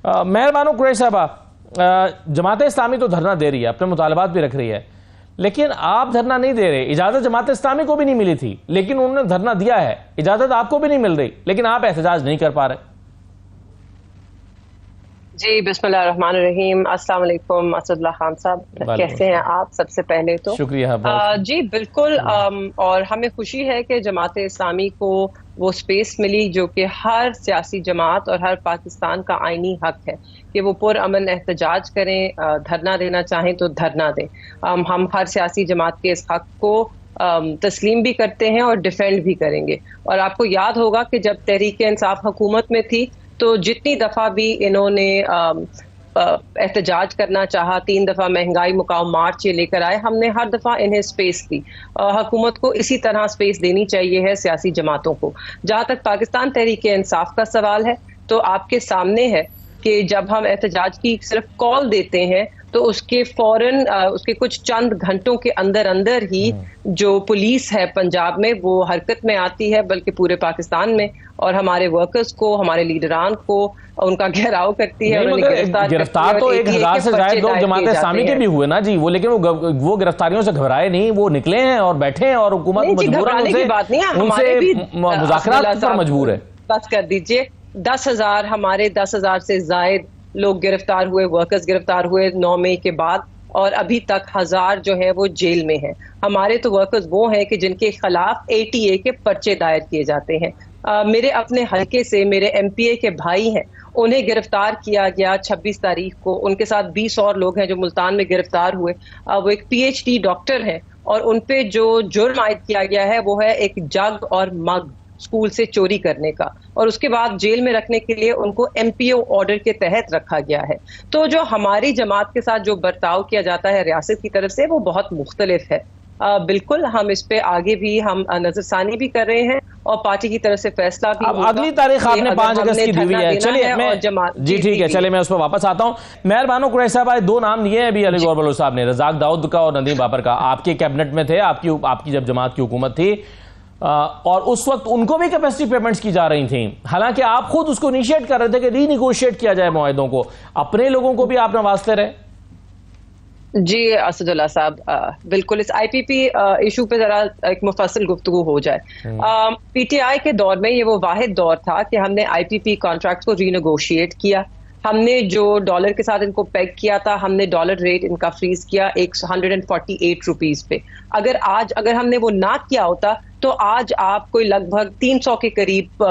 مہربانو قریش صاحبہ، جماعت اسلامی تو دھرنا دے رہی ہے، اپنے مطالبات بھی رکھ رہی ہے، لیکن آپ دھرنا نہیں دے رہے. اجازت جماعت اسلامی کو بھی نہیں ملی تھی لیکن انہوں نے دھرنا دیا ہے. اجازت آپ کو بھی نہیں مل رہی لیکن آپ احتجاج نہیں کر پا رہے. جی بسم اللہ الرحمن الرحیم. السلام علیکم اسد اللہ خان صاحب، کیسے ہیں آپ؟ سب سے پہلے تو شکریہ. جی بالکل، اور ہمیں خوشی ہے کہ جماعت اسلامی کو وہ سپیس ملی جو کہ ہر سیاسی جماعت اور ہر پاکستان کا آئینی حق ہے کہ وہ پرامن احتجاج کریں، دھرنا دینا چاہیں تو دھرنا دیں. ہم ہر سیاسی جماعت کے اس حق کو تسلیم بھی کرتے ہیں اور ڈیفینڈ بھی کریں گے. اور آپ کو یاد ہوگا کہ جب تحریک انصاف حکومت میں تھی تو جتنی دفعہ بھی انہوں نے احتجاج کرنا چاہا، 3 دفعہ مہنگائی مقاوم مارچ یہ لے کر آئے، ہم نے ہر دفعہ انہیں سپیس دی. حکومت کو اسی طرح سپیس دینی چاہیے ہے سیاسی جماعتوں کو. جہاں تک پاکستان تحریک انصاف کا سوال ہے تو آپ کے سامنے ہے کہ جب ہم احتجاج کی صرف کال دیتے ہیں تو اس کے فوراً اس کے کچھ چند گھنٹوں کے اندر ہی جو پولیس ہے پنجاب میں وہ حرکت میں آتی ہے، بلکہ پورے پاکستان میں، اور ہمارے ورکرز کو، ہمارے لیڈران کو ان کا گھیراؤ کرتی ہے. گرفتار تو 1000 سے زائد لوگ جماعت اسلامی کے بھی ہوئے نا جی، وہ لیکن وہ گرفتاریوں سے گھبرائے نہیں، وہ نکلے ہیں اور بیٹھے ہیں اور حکومت مجبوراً ان سے مذاکرات پر مجبور ہے. بس کر دیجئے، 10,000 ہمارے 10,000 سے زائد لوگ گرفتار ہوئے، ورکرز گرفتار ہوئے 9 مئی کے بعد، اور ابھی تک 1000 جو ہے وہ جیل میں ہیں. ہمارے تو ورکرز وہ ہیں کہ جن کے خلاف ATA کے پرچے دائر کیے جاتے ہیں. میرے اپنے حلقے سے میرے MPA کے بھائی ہیں، انہیں گرفتار کیا گیا 26 تاریخ کو. ان کے ساتھ 20 اور لوگ ہیں جو ملتان میں گرفتار ہوئے. وہ ایک PhD ڈاکٹر ہیں اور ان پہ جو جرم عائد کیا گیا ہے وہ ہے ایک جگ اور مگ اسکول سے چوری کرنے کا، اور اس کے بعد جیل میں رکھنے کے لیے ان کو MPO آرڈر کے تحت رکھا گیا ہے. تو جو ہماری جماعت کے ساتھ جو برتاؤ کیا جاتا ہے ریاست کی طرف سے وہ بہت مختلف ہے. بالکل ہم اس پہ آگے بھی ہم نظر ثانی بھی کر رہے ہیں اور پارٹی کی طرف سے فیصلہ بھی ہوگا. اگلی تاریخ آپ نے 5 اگست کی دی ہوئی ہے. چلیے جی ٹھیک ہے، چلے میں اس پر واپس آتا ہوں. مہربانو قریش صاحب، آج 2 نام لیے ہیں ابھی علی گور بلوچ صاحب نے، رزاق داؤد کا اور ندیم بابر کا. آپ کے کیبنٹ میں تھے، آپ کی جب جماعت کی حکومت تھی، اور اس وقت ان کو بھی کیپیسٹی پیمنٹس کی جا رہی تھیں، حالانکہ آپ خود اس کو انیشیٹ کر رہے تھے کہ ری نیگوشیٹ کیا جائے معاہدوں کو. اپنے لوگوں کو بھی آپ نوازتے رہے. جی اسد اللہ صاحب، بالکل اس IPP ایشو پہ ذرا ایک مفصل گفتگو ہو جائے. PTI کے دور میں یہ وہ واحد دور تھا کہ ہم نے IPP کانٹریکٹ کو ری نیگوشیٹ کیا. ہم نے جو ڈالر کے ساتھ ان کو پیگ کیا تھا، ہم نے ڈالر ریٹ ان کا فریز کیا 148 روپیز پہ. اگر ہم نے وہ نہ کیا ہوتا تو آج آپ کوئی لگ بھگ 300 کے قریب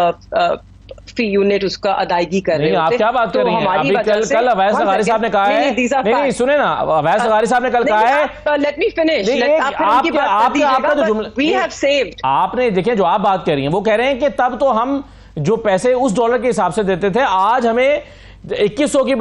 فی یونٹ اس کا ادائیگی کر رہے ہوتے. آپ کیا بات کر رہی ہیں؟ ابھی کل اویس زغاری صاحب نے کہا ہے، نہیں سنیں نا، اویس زغاری صاحب نے کل کہا ہے، لیٹ می فنش، آپ نے دیکھیں جو آپ بات کر رہی ہیں وہ کہہ رہے ہیں کہ تب تو ہم جو پیسے اس ڈالر کے حساب سے دیتے تھے، آج ہمیں 800 کی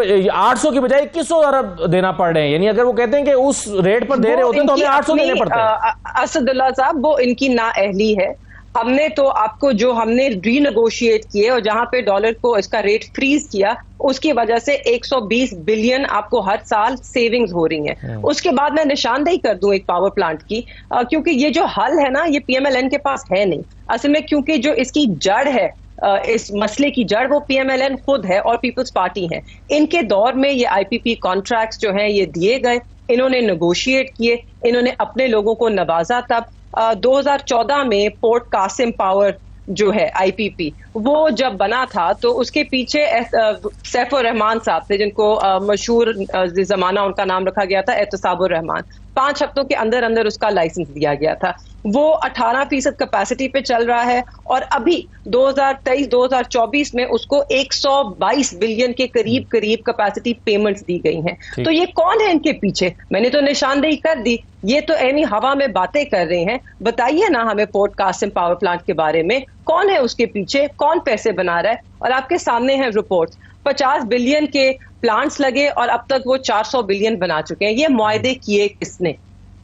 بجائے 2100 ارب دینا پڑ رہے ہیں. یعنی اگر وہ کہتے ہیں کہ اس ریٹ پر دے رہے ہوتے ہیں تو ہمیں 800 دینے پڑتے ہیں. اسد اللہ صاحب، وہ ان کی نااہلی ہے. ہم نے تو آپ کو جو ہم نے ری نیگوشیٹ کیے اور جہاں پہ ڈالر کو اس کا ریٹ فریز کیا، اس کی وجہ سے 120 بلین آپ کو ہر سال سیونگز ہو رہی ہیں. اس کے بعد میں نشاندہی کر دوں ایک پاور پلانٹ کی، کیونکہ یہ جو حل ہے نا یہ PMLN کے پاس ہے نہیں اصل میں، کیونکہ جو اس کی جڑ ہے، اس مسئلے کی جڑ وہ PMLN خود ہے اور پیپلز پارٹی ہے. ان کے دور میں یہ IPP کانٹریکٹس جو ہیں یہ دیے گئے، انہوں نے نیگوشیٹ کیے، انہوں نے اپنے لوگوں کو نوازا. تب 2014 میں پورٹ قاسم پاور جو ہے IPP وہ جب بنا تھا تو اس کے پیچھے سیف الرحمان صاحب تھے، جن کو مشہور زمانہ ان کا نام رکھا گیا تھا احتساب الرحمان. 5 ہفتوں کے اندر اس کا لائسنس دیا گیا تھا. وہ 18% کیپیسٹی پہ چل رہا ہے اور ابھی 2023-2024 میں اس کو 122 بلین کے قریب کیپیسٹی پیمنٹس دی گئی ہیں. تو یہ کون ہے ان کے پیچھے؟ میں نے تو نشاندہی کر دی، یہ تو اینی ہوا میں باتیں کر رہے ہیں. بتائیے نا ہمیں پورٹ قاسم پاور پلانٹ کے بارے میں، کون ہے اس کے پیچھے، کون پیسے بنا رہا ہے؟ اور آپ کے سامنے ہیں رپورٹس، 50 بلین کے پلانٹس لگے اور اب تک وہ 400 بلین بنا چکے ہیں. یہ معاہدے کیے کس نے؟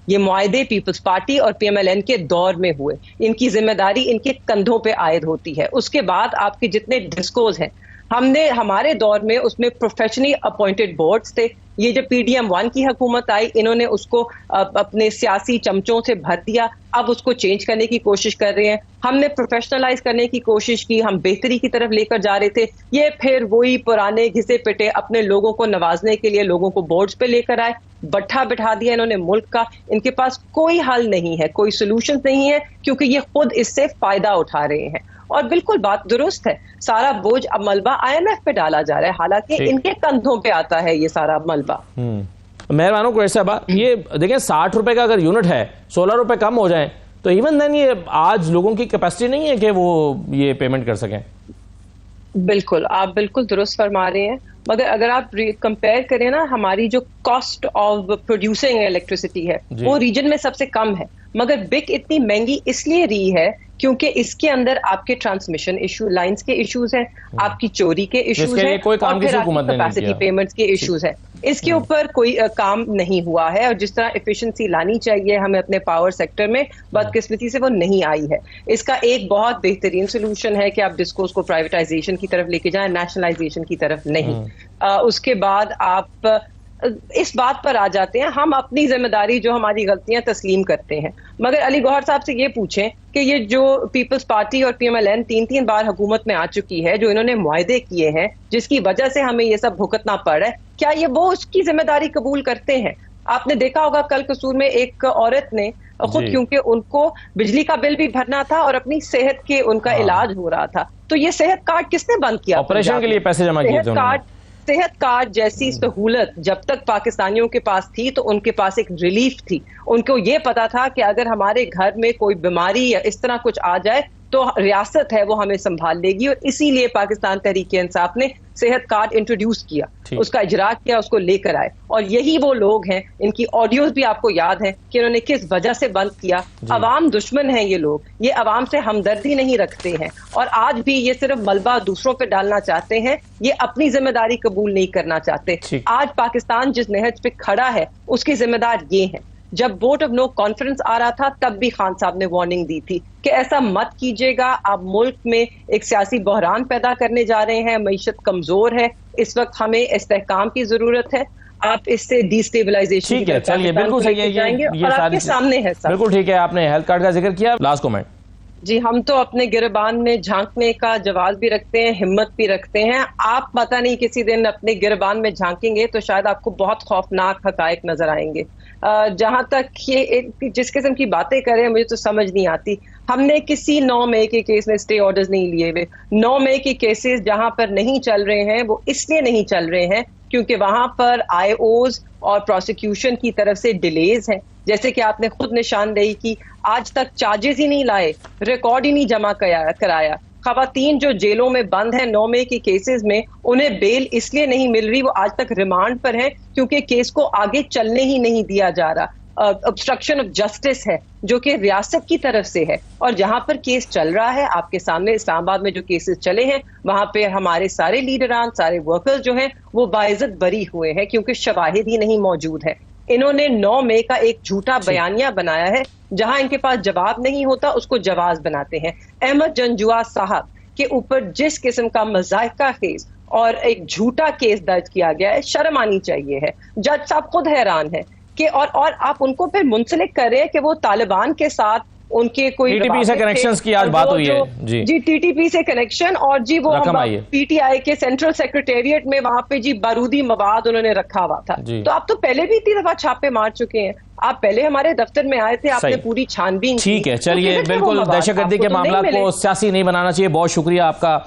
یہ معاہدے پیپلز پارٹی اور PMLN کے دور میں ہوئے. ان کی ذمہ داری ان کے کندھوں پہ عائد ہوتی ہے. اس کے بعد آپ کے جتنے ڈسکوز ہیں، ہم نے ہمارے دور میں اس میں پروفیشنلی اپوائنٹڈ بورڈز تھے. یہ جب PDM-1 کی حکومت آئی انہوں نے اس کو اپنے سیاسی چمچوں سے بھر دیا. اب اس کو چینج کرنے کی کوشش کر رہے ہیں. ہم نے پروفیشنلائز کرنے کی کوشش کی, ہم بہتری کی طرف لے کر جا رہے تھے. یہ پھر وہی پرانے گھسے پٹے اپنے لوگوں کو نوازنے کے لیے لوگوں کو بورڈز پہ لے کر آئے, بٹھا بٹھا دیا انہوں نے ملک کا. ان کے پاس کوئی حل نہیں ہے, کوئی سولوشن نہیں ہے, کیونکہ یہ خود اس سے فائدہ اٹھا رہے ہیں. اور بالکل بات درست ہے, سارا بوجھ اب ملبہ IMF پہ ڈالا جا رہا ہے, حالانکہ ان کے کندھوں پہ آتا ہے یہ سارا ملبہ. مہربانوں قریشی صاحبہ, یہ دیکھیں 60 روپے کا اگر یونٹ ہے 16 روپے کم ہو جائیں تو ایون دین یہ آج لوگوں کی کیپیسٹی نہیں ہے کہ وہ یہ پیمنٹ کر سکیں. بالکل, آپ بالکل درست فرما رہے ہیں, مگر اگر آپ کمپیئر کریں نا, ہماری جو کاسٹ آف پروڈیوسنگ الیکٹریسٹی ہے وہ ریجن میں سب سے کم ہے, مگر بک اتنی مہنگی اس لیے رہی ہے کیونکہ اس کے اندر آپ کے ٹرانسمیشن ایشو لائنز کے ایشوز ہیں, آپ کی چوری کے ایشوز ہیں, اور پھر آپ کی کیپیسٹی پیمنٹس کے ایشوز ہیں. اس کے اوپر کوئی کام نہیں ہوا ہے, اور جس طرح ایفیشنسی لانی چاہیے ہمیں اپنے پاور سیکٹر میں, بدقسمتی سے وہ نہیں آئی ہے. اس کا ایک بہت بہترین سولوشن ہے کہ آپ ڈسکوز کو پرائیویٹائزیشن کی طرف لے کے جائیں, نیشنلائزیشن کی طرف نہیں. اس کے بعد آپ اس بات پر آ جاتے ہیں, ہم اپنی ذمہ داری جو ہماری غلطیاں تسلیم کرتے ہیں, مگر علی گوہر صاحب سے یہ پوچھیں کہ یہ جو پیپلز پارٹی اور PMLN 3 بار حکومت میں آ چکی ہے, جو انہوں نے معاہدے کیے ہیں جس کی وجہ سے ہمیں یہ سب بھگتنا پڑ رہا ہے, کیا یہ وہ اس کی ذمہ داری قبول کرتے ہیں؟ آپ نے دیکھا ہوگا کل قصور میں ایک عورت نے خود, کیونکہ ان کو بجلی کا بل بھی بھرنا تھا اور اپنی صحت کے ان کا علاج ہو رہا تھا, تو یہ صحت کارڈ کس نے بند کیا؟ آپریشن کے لیے پیسے جمع کیے تھے. صحت کارڈ جیسی سہولت جب تک پاکستانیوں کے پاس تھی تو ان کے پاس ایک ریلیف تھی. ان کو یہ پتا تھا کہ اگر ہمارے گھر میں کوئی بیماری یا اس طرح کچھ آ جائے تو ریاست ہے وہ ہمیں سنبھال لے گی, اور اسی لیے پاکستان تحریک انصاف نے صحت کارڈ انٹروڈیوس کیا, اس کا اجرا کیا, اس کو لے کر آئے. اور یہی وہ لوگ ہیں, ان کی آڈیوز بھی آپ کو یاد ہیں کہ انہوں نے کس وجہ سے بند کیا. عوام دشمن ہیں یہ لوگ, یہ عوام سے ہمدردی نہیں رکھتے ہیں, اور آج بھی یہ صرف ملبہ دوسروں پہ ڈالنا چاہتے ہیں, یہ اپنی ذمہ داری قبول نہیں کرنا چاہتے. آج پاکستان جس نہج پہ کھڑا ہے اس کی ذمہ دار یہ ہیں. جب ووٹ آف نو کانفرنس آ رہا تھا تب بھی خان صاحب نے وارننگ دی تھی کہ ایسا مت کیجیے گا, آپ ملک میں ایک سیاسی بحران پیدا کرنے جا رہے ہیں, معیشت کمزور ہے, اس وقت ہمیں استحکام کی ضرورت ہے, آپ اس سے ڈی اسٹیبلائزیشن. ٹھیک ہے, چلیے بالکل صحیح ہے, یہ آپ کے سامنے ہے سر. بالکل ٹھیک ہے, آپ نے ہیلتھ کارڈ کا ذکر کیا, لاسٹ کمنٹ. جی, ہم تو اپنے گربان میں جھانکنے کا جواز بھی رکھتے ہیں, ہمت بھی رکھتے ہیں. آپ پتہ نہیں کسی دن اپنے گربان میں جھانکیں گے تو شاید آپ کو بہت خوفناک حقائق نظر آئیں گے. جہاں تک یہ جس قسم کی باتیں کریں مجھے تو سمجھ نہیں آتی. ہم نے کسی 9 مئی کے کیس میں اسٹے آرڈرز نہیں لیے ہوئے. 9 مئی کے کیسز جہاں پر نہیں چل رہے ہیں وہ اس لیے نہیں چل رہے ہیں کیونکہ وہاں پر IOs اور پروسیکیوشن کی طرف سے ڈیلیز ہیں. جیسے کہ آپ نے خود نشاندہی کی, آج تک چارجز ہی نہیں لائے, ریکارڈ ہی نہیں جمع کرایا. خواتین جو جیلوں میں بند ہیں 9 مئی کے کیسز میں, انہیں بیل اس لیے نہیں مل رہی, وہ آج تک ریمانڈ پر ہیں کیونکہ کیس کو آگے چلنے ہی نہیں دیا جا رہا. obstruction آف جسٹس ہے جو کہ ریاست کی طرف سے ہے, اور جہاں پر کیس چل رہا ہے آپ کے سامنے اسلام آباد میں جو کیسز چلے ہیں وہاں پہ ہمارے سارے لیڈران, سارے ورکرز جو ہیں وہ باعزت بری ہوئے ہیں کیونکہ شواہد ہی نہیں موجود ہے. انہوں نے 9 مئی کا ایک جھوٹا بیانیہ بنایا ہے, جہاں ان کے پاس جواب نہیں ہوتا اس کو جواز بناتے ہیں. احمد جنجوا صاحب کے اوپر جس قسم کا مذائقہ خیز اور ایک جھوٹا کیس درج کیا گیا ہے, شرم آنی چاہیے ہے. جج صاحب خود حیران ہیں کہ اور آپ ان کو پھر منسلک کر رہے ہیں کہ وہ طالبان کے ساتھ ان کے کوئی TTP سے کنیکشنز کی آج بات ہوئی ہے. جی TTP سے کنیکشن, اور جی وہ PTI کے سینٹرل سیکریٹریٹ میں وہاں پہ جی بارودی مواد انہوں نے رکھا ہوا تھا. تو آپ تو پہلے بھی 3 دفعہ چھاپے مار چکے ہیں, آپ پہلے ہمارے دفتر میں آئے تھے, آپ نے پوری چھان بین. ٹھیک ہے, چلیے بالکل دہشت گردی کے معاملات کو سیاسی نہیں بنانا چاہیے. بہت شکریہ آپ کا.